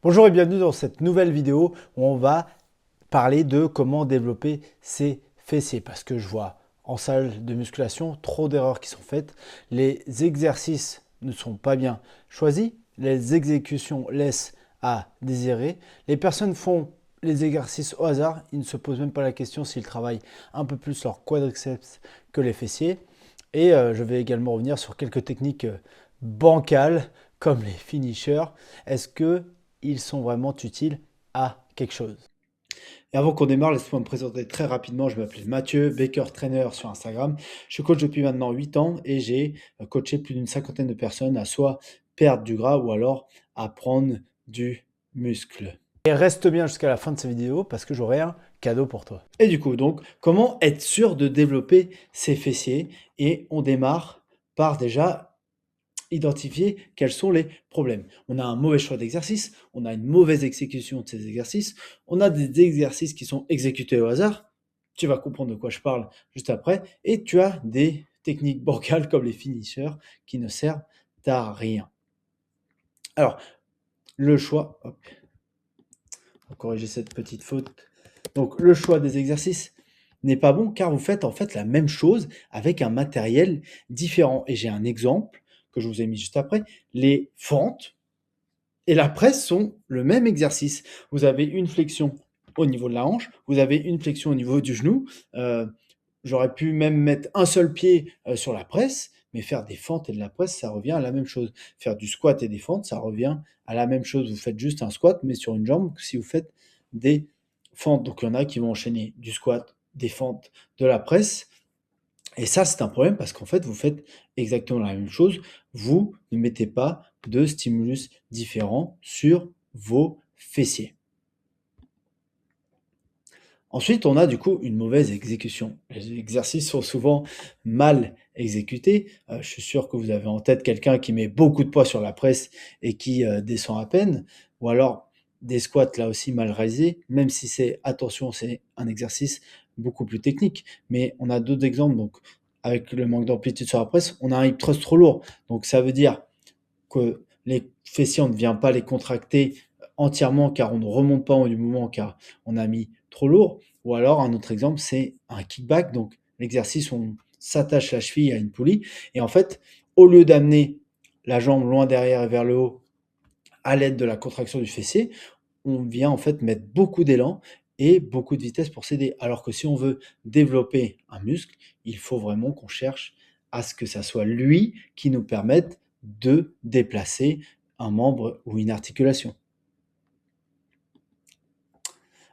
Bonjour et bienvenue dans cette nouvelle vidéo où on va parler de comment développer ses fessiers parce que je vois en salle de musculation trop d'erreurs qui sont faites. Les exercices ne sont pas bien choisis, les exécutions laissent à désirer. Les personnes font les exercices au hasard, ils ne se posent même pas la question s'ils travaillent un peu plus leur quadriceps que les fessiers. Et je vais également revenir sur quelques techniques bancales comme les finishers. Est-ce que ils sont vraiment utiles à quelque chose? Et avant qu'on démarre, laisse-moi me présenter très rapidement. Je m'appelle Mathieu, Baker Trainer sur Instagram. Je suis coach depuis maintenant 8 ans et j'ai coaché plus d'une cinquantaine de personnes à soit perdre du gras ou alors à prendre du muscle. Et reste bien jusqu'à la fin de cette vidéo parce que j'aurai un cadeau pour toi. Et du coup, donc, comment être sûr de développer ses fessiers? Et on démarre par déjà identifier quels sont les problèmes. On a un mauvais choix d'exercice, on a une mauvaise exécution de ces exercices, on a des exercices qui sont exécutés au hasard. Tu vas comprendre de quoi je parle juste après. Et tu as des techniques bancales comme les finishers qui ne servent à rien. Alors, le choix, hop, on va corriger cette petite faute. Donc, le choix des exercices n'est pas bon car vous faites en fait la même chose avec un matériel différent. Et j'ai un exemple que je vous ai mis juste après. Les fentes et la presse sont le même exercice. Vous avez une flexion au niveau de la hanche, vous avez une flexion au niveau du genou. J'aurais pu même mettre un seul pied sur la presse, mais faire des fentes et de la presse, ça revient à la même chose. Faire du squat et des fentes, ça revient à la même chose. Vous faites juste un squat, mais sur une jambe, si vous faites des fentes. Donc il y en a qui vont enchaîner du squat, des fentes, de la presse. Et ça, c'est un problème parce qu'en fait, vous faites exactement la même chose. Vous ne mettez pas de stimulus différent sur vos fessiers. Ensuite, on a du coup une mauvaise exécution. Les exercices sont souvent mal exécutés. Je suis sûr que vous avez en tête quelqu'un qui met beaucoup de poids sur la presse et qui descend à peine. Ou alors des squats là aussi mal réalisés, même si c'est, attention, c'est un exercice beaucoup plus technique. Mais on a d'autres exemples. Donc, avec le manque d'amplitude sur la presse, on a un hip thrust trop lourd. Donc, ça veut dire que les fessiers, on ne vient pas les contracter entièrement car on ne remonte pas au du mouvement car on a mis trop lourd. Ou alors, un autre exemple, c'est un kickback, donc l'exercice où on s'attache la cheville à une poulie. Et en fait, au lieu d'amener la jambe loin derrière et vers le haut à l'aide de la contraction du fessier, on vient en fait mettre beaucoup d'élan et beaucoup de vitesse pour s'aider. Alors que si on veut développer un muscle, il faut vraiment qu'on cherche à ce que ça soit lui qui nous permette de déplacer un membre ou une articulation.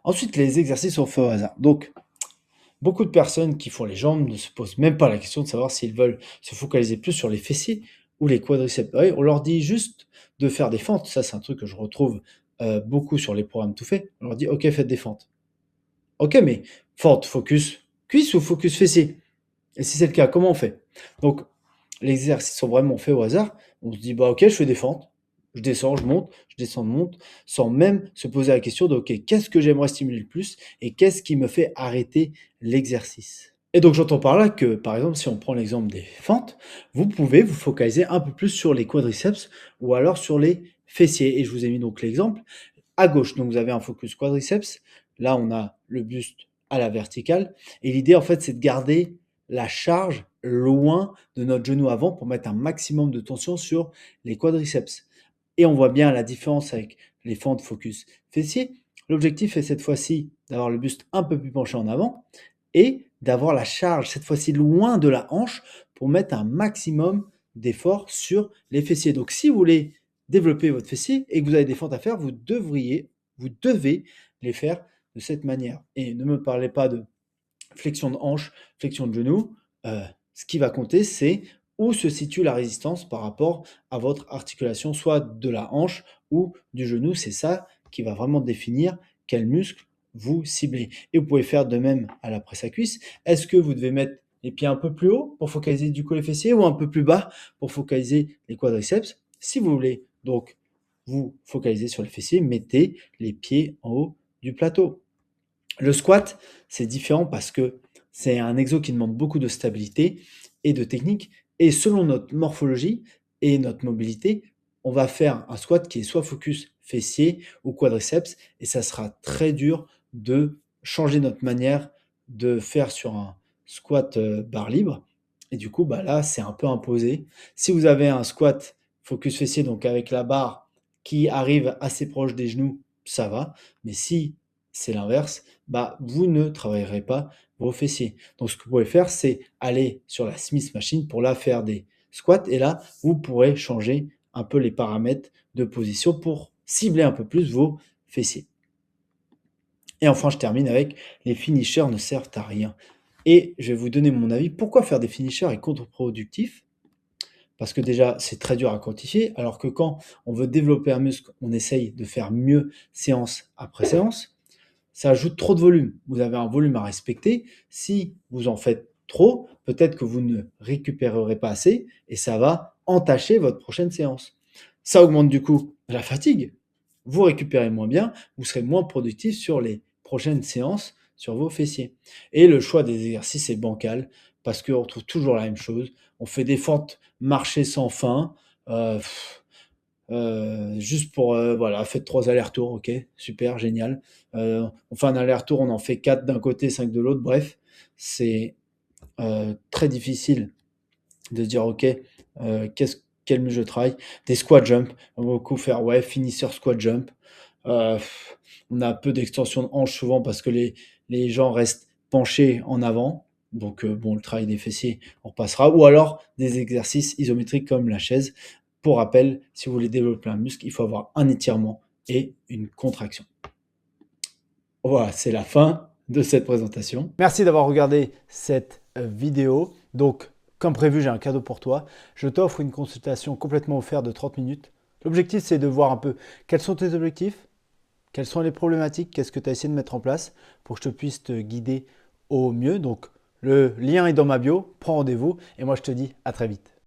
Ensuite, les exercices sont faits au hasard. Donc, beaucoup de personnes qui font les jambes ne se posent même pas la question de savoir s'ils veulent se focaliser plus sur les fessiers ou les quadriceps. Ouais, on leur dit juste de faire des fentes. Ça, c'est un truc que je retrouve beaucoup sur les programmes tout faits. On leur dit, OK, faites des fentes. OK, mais fente, focus cuisse ou focus fessier? Et si c'est le cas, comment on fait? Donc, les exercices sont vraiment faits au hasard. On se dit, bah OK, je fais des fentes, je descends, je monte, je descends, je monte, sans même se poser la question de, OK, qu'est-ce que j'aimerais stimuler le plus et qu'est-ce qui me fait arrêter l'exercice? Et donc, j'entends par là que, par exemple, si on prend l'exemple des fentes, vous pouvez vous focaliser un peu plus sur les quadriceps ou alors sur les fessiers. Et je vous ai mis donc l'exemple à gauche. Donc, vous avez un focus quadriceps. Là, on a le buste à la verticale. Et l'idée, en fait, c'est de garder la charge loin de notre genou avant pour mettre un maximum de tension sur les quadriceps. Et on voit bien la différence avec les fentes focus fessiers. L'objectif est cette fois-ci d'avoir le buste un peu plus penché en avant et d'avoir la charge cette fois-ci loin de la hanche pour mettre un maximum d'effort sur les fessiers. Donc si vous voulez développer votre fessier et que vous avez des fentes à faire, vous devez les faire de cette manière. Et ne me parlez pas de flexion de hanche, flexion de genou. Ce qui va compter, c'est où se situe la résistance par rapport à votre articulation, soit de la hanche ou du genou. C'est ça qui va vraiment définir quel muscle vous ciblez. Et vous pouvez faire de même à la presse à cuisse. Est-ce que vous devez mettre les pieds un peu plus haut pour focaliser du coup les fessiers ou un peu plus bas pour focaliser les quadriceps? Si vous voulez donc vous focaliser sur les fessiers, mettez les pieds en haut du plateau. Le squat, c'est différent parce que c'est un exo qui demande beaucoup de stabilité et de technique. Et selon notre morphologie et notre mobilité, on va faire un squat qui est soit focus fessier ou quadriceps et ça sera très dur de changer notre manière de faire sur un squat barre libre. Et du coup, bah là, c'est un peu imposé. Si vous avez un squat focus fessier, donc avec la barre qui arrive assez proche des genoux, ça va. Mais si c'est l'inverse, bah vous ne travaillerez pas vos fessiers. Donc ce que vous pouvez faire, c'est aller sur la Smith Machine pour là faire des squats. Et là, vous pourrez changer un peu les paramètres de position pour cibler un peu plus vos fessiers. Et enfin, je termine avec les finishers ne servent à rien. Et je vais vous donner mon avis. Pourquoi faire des finishers est contre-productif? Parce que déjà, c'est très dur à quantifier, alors que quand on veut développer un muscle, on essaye de faire mieux séance après séance. Ça ajoute trop de volume. Vous avez un volume à respecter. Si vous en faites trop, peut-être que vous ne récupérerez pas assez et ça va entacher votre prochaine séance. Ça augmente du coup la fatigue. Vous récupérez moins bien, vous serez moins productif sur les prochaines séances sur vos fessiers. Et le choix des exercices est bancal parce qu'on retrouve toujours la même chose. On fait des fentes marchées sans fin. Euh, juste pour, voilà, faites 3 allers-retours, ok, super, génial. On fait un aller-retour, on en fait 4 d'un côté, 5 de l'autre. Bref, c'est très difficile de se dire, ok, quel muscle je travaille. Des squat jump, on va beaucoup faire, ouais, finisher squat jump. Euh, on a peu d'extension de hanche souvent parce que les gens restent penchés en avant. Donc, bon, le travail des fessiers, on repassera. Ou alors des exercices isométriques comme la chaise. Pour rappel, si vous voulez développer un muscle, il faut avoir un étirement et une contraction. Voilà, c'est la fin de cette présentation. Merci d'avoir regardé cette vidéo. Donc, comme prévu, j'ai un cadeau pour toi. Je t'offre une consultation complètement offerte de 30 minutes. L'objectif, c'est de voir un peu quels sont tes objectifs, quelles sont les problématiques, qu'est-ce que tu as essayé de mettre en place pour que je puisse te guider au mieux. Donc, le lien est dans ma bio. Prends rendez-vous et moi, je te dis à très vite.